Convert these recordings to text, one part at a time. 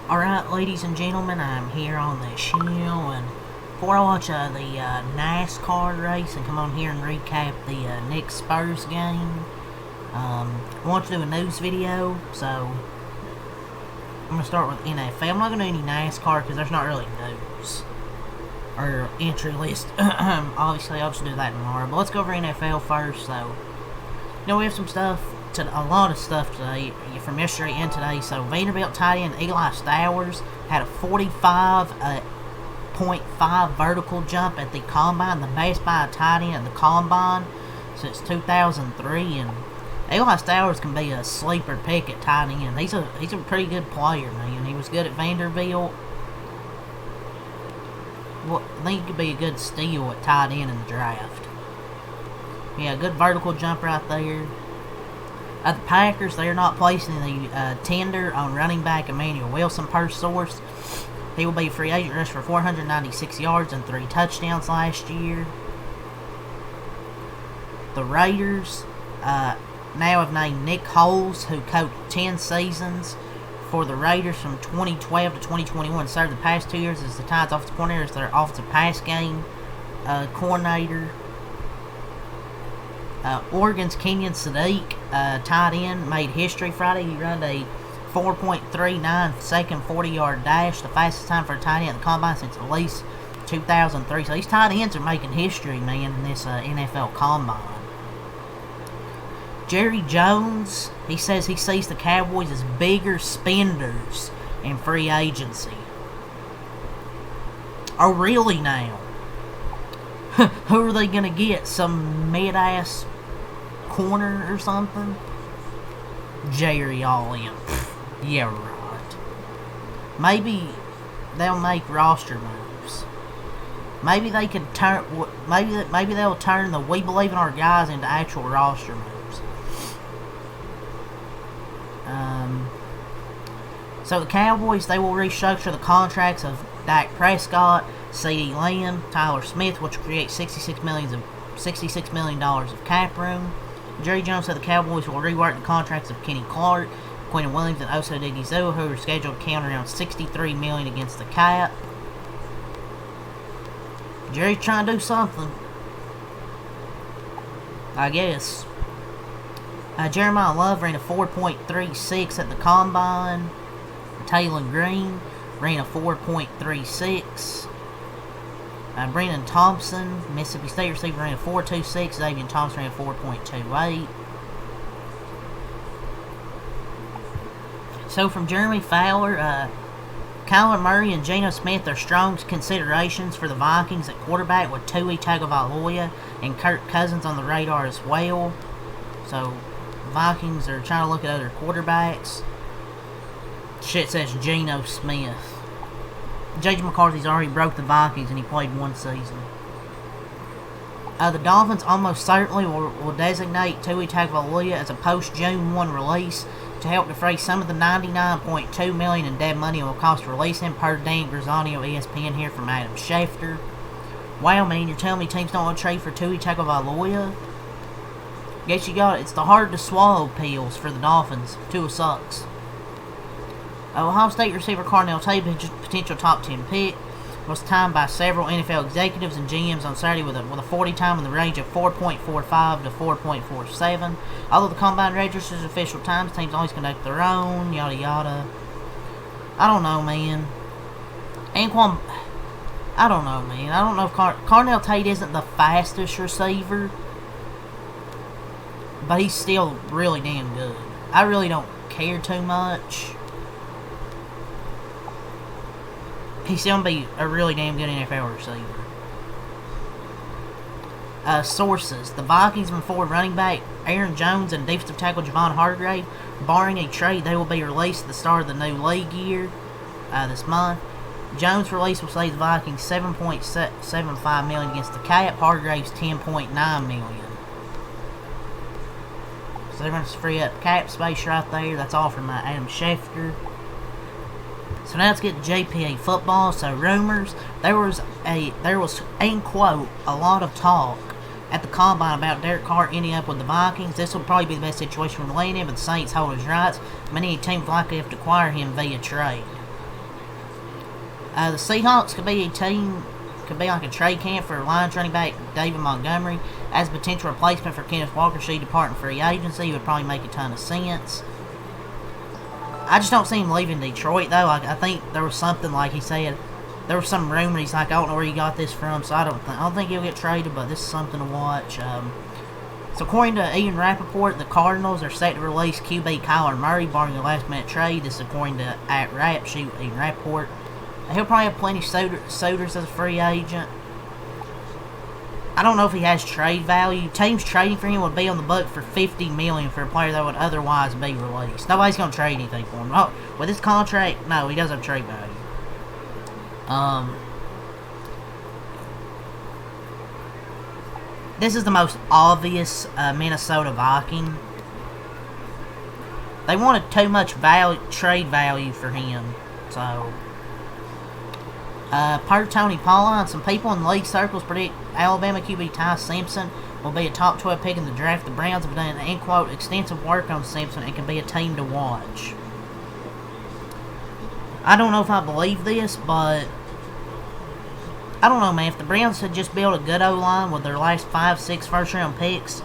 Alright, ladies and gentlemen, I'm here on the show, and before I watch the NASCAR race and come on here and recap the next Spurs game, I want to do a news video, so I'm going to start with NFL. I'm not going to do any NASCAR because there's not really news or entry list. Obviously, I'll just do that tomorrow, but let's go over NFL first. So, we have some stuff. A lot of stuff today from yesterday and today. So Vanderbilt tight end Eli Stowers had a 45.5 vertical jump at the combine, the best by a tight end at the combine since 2003. And Eli Stowers can be a sleeper pick at tight end. He's a pretty good player, man. He was good at Vanderbilt. Well, I think he could be a good steal at tight end in the draft. Yeah, good vertical jump right there. The Packers, they are not placing the tender on running back Emmanuel Wilson per source. He will be a free agent, rushed for 496 yards and 3 touchdowns last year. The Raiders now have named Nick Holes, who coached 10 seasons for the Raiders from 2012 to 2021. Served the past 2 years as the Titans' offensive coordinator, as their offensive pass game coordinator. Oregon's Kenyon Sadiq, tight end, made history Friday. He ran a 4.39 second 40-yard dash, the fastest time for a tight end at the combine since at least 2003. So these tight ends are making history, man, in this NFL combine. Jerry Jones, he says he sees the Cowboys as bigger spenders in free agency. Oh, really now? Who are they going to get? Some mid-ass corner or something? Jerry all in. Yeah, right. Maybe they'll make roster moves. Maybe they could turn. Maybe they'll turn the "we believe in our guys" into actual roster moves. So the Cowboys, they will restructure the contracts of Dak Prescott, CeeDee Lamb, Tyler Smith, which will create $66 million of cap room. Jerry Jones said the Cowboys will rework the contracts of Kenny Clark, Quentin Williams, and Osa Odighizuwa, who are scheduled to count around $63 million against the cap. Jerry's trying to do something, I guess. Jeremiah Love ran a 4.36 at the combine. Taylor Green ran a 4.36. Brennan Thompson, Mississippi State receiver, ran a 4.26. Xavier Thompson ran a 4.28. So from Jeremy Fowler, Kyler Murray and Geno Smith are strong considerations for the Vikings at quarterback, with Tua Tagovailoa and Kirk Cousins on the radar as well. So Vikings are trying to look at other quarterbacks. Shit says Geno Smith. J.J. McCarthy's already broke the Vikings and he played one season. The Dolphins almost certainly will designate Tua Tagovailoa as a post-June 1 release to help defray some of the $99.2 million in dead money it will cost to release him, per Dan Grazzano, ESPN, here from Adam Schefter. Wow, man, you're telling me teams don't want to trade for Tua Tagovailoa? Guess you got it. It's the hard-to-swallow pills for the Dolphins. Tua sucks. Ohio State receiver Carnell Tate, potential top 10 pick, was timed by several NFL executives and GMs on Saturday with a 40 time in the range of 4.45 to 4.47. Although the combine registers official times, teams always conduct their own, yada yada. I don't know, man. Anquan, I don't know, man. I don't know if Carnell Tate isn't the fastest receiver, but he's still really damn good. I really don't care too much. He's still going to be a really damn good NFL receiver. Sources. The Vikings and forward running back Aaron Jones and defensive tackle Javon Hargrave, barring a trade, they will be released at the start of the new league year this month. Jones' release will save the Vikings $7.75 million against the cap. Hargrave's $10.9 million. So they're going to free up cap space right there. That's all from Adam Schefter. So now let's get to JPA football. So rumors, there was in quote a lot of talk at the combine about Derek Carr ending up with the Vikings. This will probably be the best situation for him to land in, but the Saints hold his rights. Many teams likely have to acquire him via trade. The Seahawks could be a team, could be like a trade camp for Lions running back David Montgomery as a potential replacement for Kenneth Walker. Should he depart in free agency, it would probably make a ton of sense. I just don't see him leaving Detroit, though. I think there was something, like he said, there was some rumor. He's like, I don't know where you got this from, so I don't think he'll get traded, but this is something to watch. So according to Ian Rappaport, the Cardinals are set to release QB Kyler Murray, barring a last-minute trade. This is according to Ian Rappaport. He'll probably have plenty of suitors as a free agent. I don't know if he has trade value. Teams trading for him would be on the book for $50 million for a player that would otherwise be released. Nobody's going to trade anything for him. Oh, with his contract, no, he doesn't have trade value. This is the most obvious Minnesota Viking. They wanted too much trade value for him, so. Per Tony Pauline, some people in the league circles predict Alabama QB Ty Simpson will be a top 12 pick in the draft. The Browns have done, end quote, extensive work on Simpson and can be a team to watch. I don't know if I believe this, but I don't know, man. If the Browns had just built a good O-line with their last 5-6 first-round picks,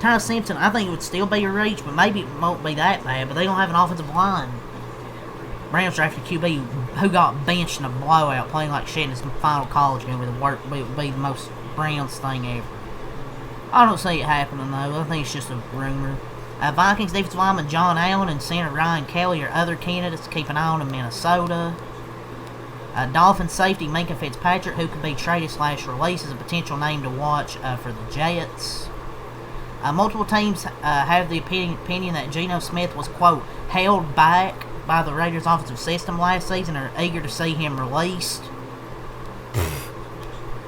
Ty Simpson, I think it would still be a reach, but maybe it won't be that bad. But they don't have an offensive line. Browns drafted QB who got benched in a blowout, playing like shit in his final college game would be the most Browns thing ever. I don't see it happening, though. I think it's just a rumor. Vikings defensive lineman John Allen and center Ryan Kelly are other candidates to keep an eye on in Minnesota. Dolphins safety Minkah Fitzpatrick, who could be traded / released, is a potential name to watch for the Jets. Multiple teams have the opinion that Geno Smith was, quote, held back by the Raiders' offensive system last season and are eager to see him released.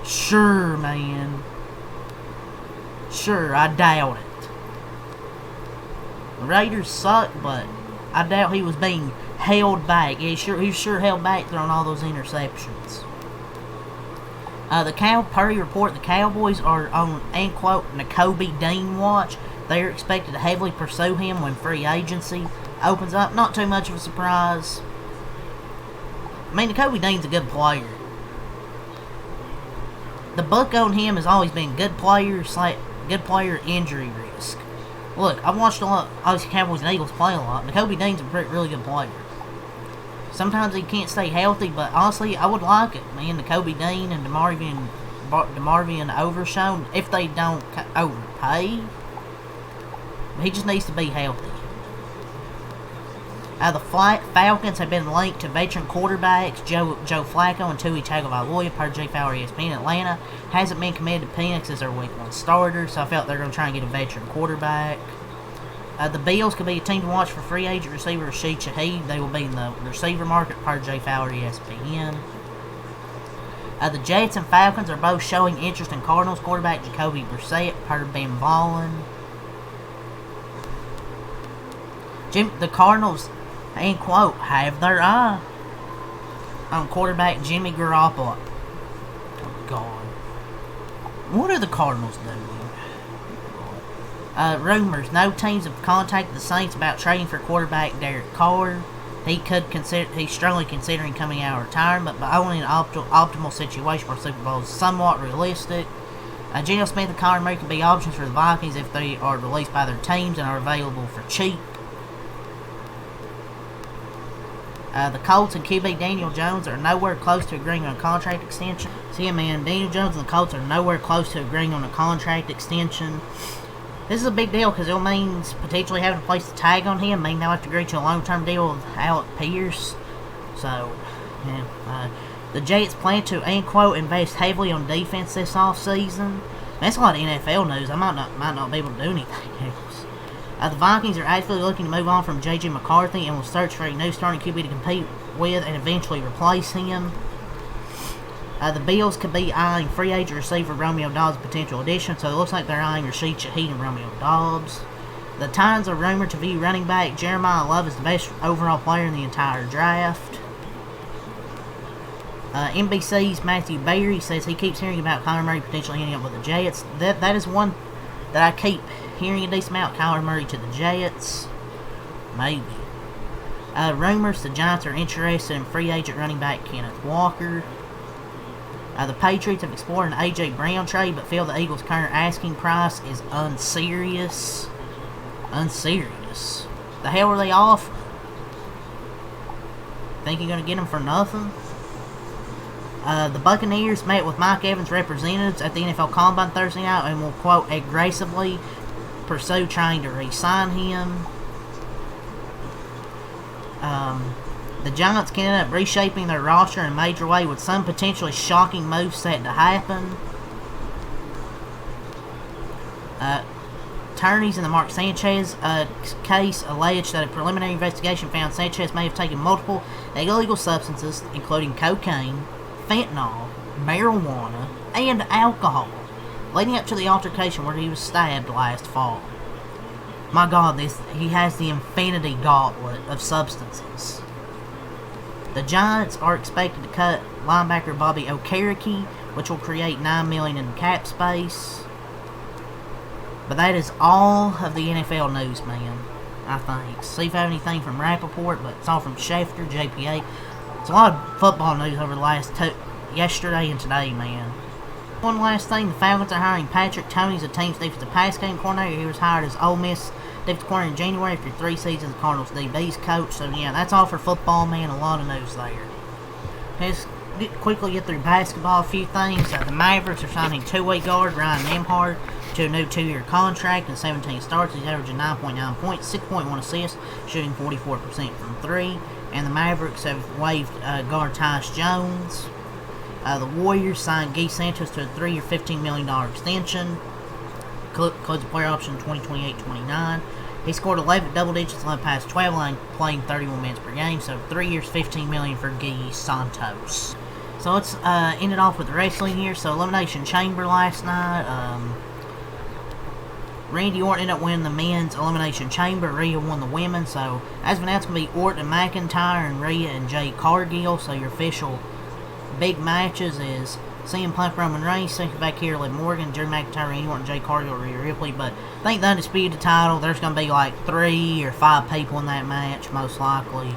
Sure, man. Sure, I doubt it. The Raiders suck, but I doubt he was being held back. Yeah, he was sure held back throwing all those interceptions. Perry report the Cowboys are on, end quote, Nakobe Dean watch. They are expected to heavily pursue him when free agency opens up. Not too much of a surprise. I mean, Nakobe Dean's a good player. The book on him has always been good player injury risk. Look, I've watched a lot of Cowboys and Eagles play a lot. Nakobe Dean's a really good player. Sometimes he can't stay healthy, but honestly, I would like it. Man, Nakobe Dean and DeMarvion Overshown, if they don't overpay, he just needs to be healthy. The Falcons have been linked to veteran quarterbacks Joe Flacco and Tua Tagovailoa per J Fowler ESPN. Atlanta hasn't been committed to Penix as their Week 1 starter, so I felt they're going to try and get a veteran quarterback. The Bills could be a team to watch for free agent receiver Rashid Shaheed. They will be in the receiver market per J Fowler ESPN. The Jets and Falcons are both showing interest in Cardinals quarterback Jacoby Brissett per Ben Vollen. The Cardinals, end quote, have their eye on quarterback Jimmy Garoppolo. Oh, God. What are the Cardinals doing? Rumors. No teams have contacted the Saints about trading for quarterback Derek Carr. He's strongly considering coming out of retirement, but only in an optimal situation where Super Bowl is somewhat realistic. Geno Smith and Kyler Murray can be options for the Vikings if they are released by their teams and are available for cheap. The Colts and QB Daniel Jones are nowhere close to agreeing on a contract extension. See, yeah, man, Daniel Jones and the Colts are nowhere close to agreeing on a contract extension. This is a big deal because it means potentially having to place the tag on him. They'll have to agree to a long-term deal with Alec Pierce. So, yeah. The Jets plan to, end quote, invest heavily on defense this offseason. That's a lot of NFL news. I might not be able to do anything else. The Vikings are actively looking to move on from J.J. McCarthy and will search for a new starting QB to compete with and eventually replace him. The Bills could be eyeing free agent receiver Romeo Dobbs' potential addition, so it looks like they're eyeing Rashid Shaheed and Romeo Dobbs. The Titans are rumored to view running back Jeremiah Love as the best overall player in the entire draft. NBC's Matthew Berry says he keeps hearing about Kyler Murray potentially ending up with the Jets. That is one that I keep hearing a decent amount. Kyler Murray to the Jets. Maybe. Rumors, the Giants are interested in free agent running back Kenneth Walker. The Patriots have explored an A.J. Brown trade, but feel the Eagles' current asking price is unserious. Unserious. The hell are they offering? Think you're going to get him for nothing? The Buccaneers met with Mike Evans' representatives at the NFL Combine Thursday night and will, quote, aggressively pursue trying to re-sign him. The Giants can end up reshaping their roster in a major way with some potentially shocking moves set to happen. Attorneys in the Mark Sanchez case alleged that a preliminary investigation found Sanchez may have taken multiple illegal substances, including cocaine, fentanyl, marijuana, and alcohol, leading up to the altercation where he was stabbed last fall. My God, he has the infinity gauntlet of substances. The Giants are expected to cut linebacker Bobby Okereke, which will create $9 million in cap space. But that is all of the NFL news, man, I think. See if I have anything from Rappaport, but it's all from Schefter, JPA. It's a lot of football news over the last yesterday and today, man. One last thing, the Falcons are hiring Patrick Toney as the team's defensive pass game coordinator. He was hired as Ole Miss defensive coordinator in January after 3 seasons as Cardinals DB's coach. So yeah, that's all for football, man. A lot of news there. Let's quickly get through basketball. A few things. The Mavericks are signing two-way guard Ryan Nembhard to a new 2-year contract and 17 starts. He's averaging 9.9 points, 6.1 assists, shooting 44% from 3. And the Mavericks have waived guard Tyus Jones. The Warriors signed Guy Santos to a 3-year, $15 million extension. Includes a player option 2028-29. He scored 11 double digits in the past 12 line, playing 31 minutes per game. So 3 years, $15 million for Guy Santos. So let's end it off with wrestling here. So Elimination Chamber last night. Randy Orton ended up winning the men's Elimination Chamber. Rhea won the women's. So as of now, it's going to be Orton and McIntyre and Rhea and Jade Cargill. So your official big matches is CM Punk, Roman Reigns, second back here, Liv Morgan, Drew McIntyre, Randy Orton, Jade Cargill, Rhea Ripley. But I think the Undisputed title, there's going to be like 3 or 5 people in that match, most likely.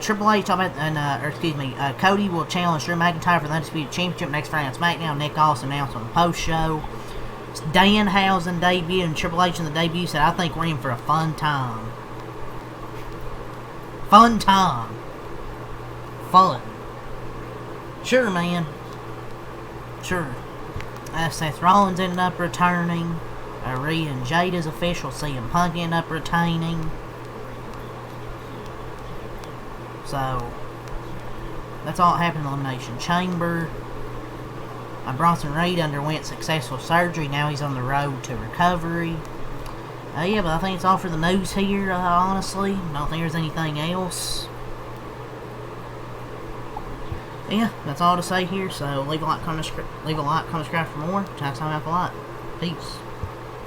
Triple H, Cody will challenge Drew McIntyre for the Undisputed Championship next Friday on SmackDown. Nick Austin announced on the post-show. Danhausen debuted, and Triple H in the debut said, I think we're in for a fun time. Fun time. Fun. Sure, man. Sure. Seth Rollins ended up returning. Rhea and Jade is official. CM Punk ended up retaining. So, that's all that happened in the Elimination Chamber. Bronson Reed underwent successful surgery. Now he's on the road to recovery. Yeah, but I think it's all for the news here, honestly. I don't think there's anything else. Yeah, that's all to say here. So, leave a like, comment, subscribe for more. Next time, have a lot. Peace.